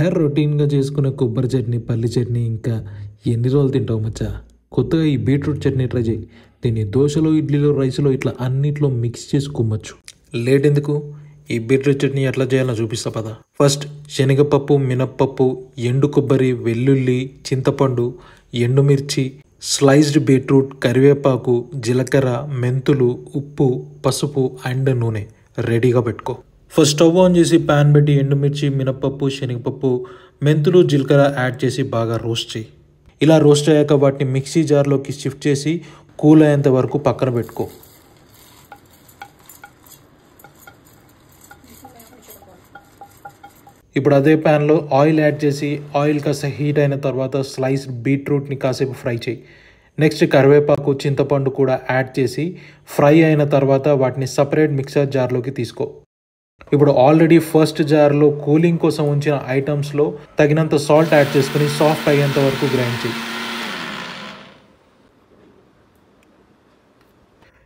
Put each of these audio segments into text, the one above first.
రొటీన్‌గా చేసుకునే కొబ్బరి చట్నీ, పల్లి చట్నీ ఇంకా ఎన్ని రోజులు తింటావు మచ్చా? కొత్తగా ఈ బీట్రూట్ చట్నీ ట్రై చేయి. దీన్ని దోసలో, ఇడ్లీలో, రైస్‌లో ఇట్లా అన్నిట్లో మిక్స్ చేసి కుమ్మొచ్చు. లేట్ ఎందుకు? ఈ బీట్రూట్ చట్నీ ఎట్లా చేయాలో చూపిస్తా పద. ఫస్ట్ శనగపప్పు, మినప్పప్పు, ఎండు కొబ్బరి, వెల్లుల్లి, చింతపండు, ఎండుమిర్చి, స్లైస్డ్ బీట్రూట్, కరివేపాకు, జీలకర్ర, మెంతులు, ఉప్పు, పసుపు అండ్ నూనె రెడీగా పెట్టుకో. ఫస్ట్ స్టవ్ ఆన్ చేసి ప్యాన్ పెట్టి ఎండుమిర్చి, మినప్పప్పు, శనగపప్పు, మెంతులు, జీలకర్ర యాడ్ చేసి బాగా రోస్ట్ చేయి. ఇలా రోస్ట్ అయ్యాక వాటిని మిక్సీ జార్లోకి షిఫ్ట్ చేసి కూల్ అయ్యేంత వరకు పక్కన పెట్టుకో. ఇప్పుడు అదే ప్యాన్లో ఆయిల్ యాడ్ చేసి ఆయిల్ కాస్త హీట్ అయిన తర్వాత స్లైస్డ్ బీట్రూట్ని కాసేపు ఫ్రై చేయి. నెక్స్ట్ కరివేపాకు, చింతపండు కూడా యాడ్ చేసి ఫ్రై అయిన తర్వాత వాటిని సపరేట్ మిక్సర్ జార్లోకి తీసుకో. ఇప్పుడు ఆల్రెడీ ఫస్ట్ జార్లో కూలింగ్ కోసం ఉంచిన ఐటమ్స్లో తగినంత సాల్ట్ యాడ్ చేసుకుని సాఫ్ట్ అయ్యేంత వరకు గ్రైండ్ చేయి.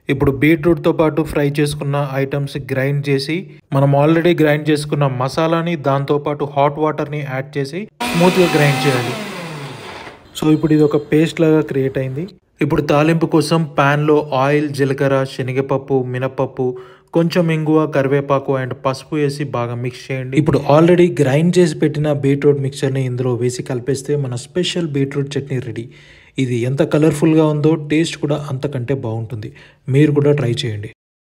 ఇప్పుడు బీట్రూట్తో పాటు ఫ్రై చేసుకున్న ఐటమ్స్ గ్రైండ్ చేసి మనం ఆల్రెడీ గ్రైండ్ చేసుకున్న మసాలాని దాంతోపాటు హాట్ వాటర్ని యాడ్ చేసి స్మూత్గా గ్రైండ్ చేయాలి. సో ఇప్పుడు ఇది ఒక పేస్ట్ లాగా క్రియేట్ అయింది. ఇప్పుడు తాలింపు కోసం ప్యాన్లో ఆయిల్, జీలకర్ర, శనగపప్పు, మినపప్పు, కొంచెం ఇంగువ, కరివేపాకు అండ్ పసుపు వేసి బాగా మిక్స్ చేయండి. ఇప్పుడు ఆల్రెడీ గ్రైండ్ చేసి పెట్టిన బీట్రూట్ మిక్చర్ని ఇందులో వేసి కలిపేస్తే మన స్పెషల్ బీట్రూట్ చట్నీ రెడీ. ఇది ఎంత కలర్ఫుల్గా ఉందో టేస్ట్ కూడా అంతకంటే బాగుంటుంది. మీరు కూడా ట్రై చేయండి.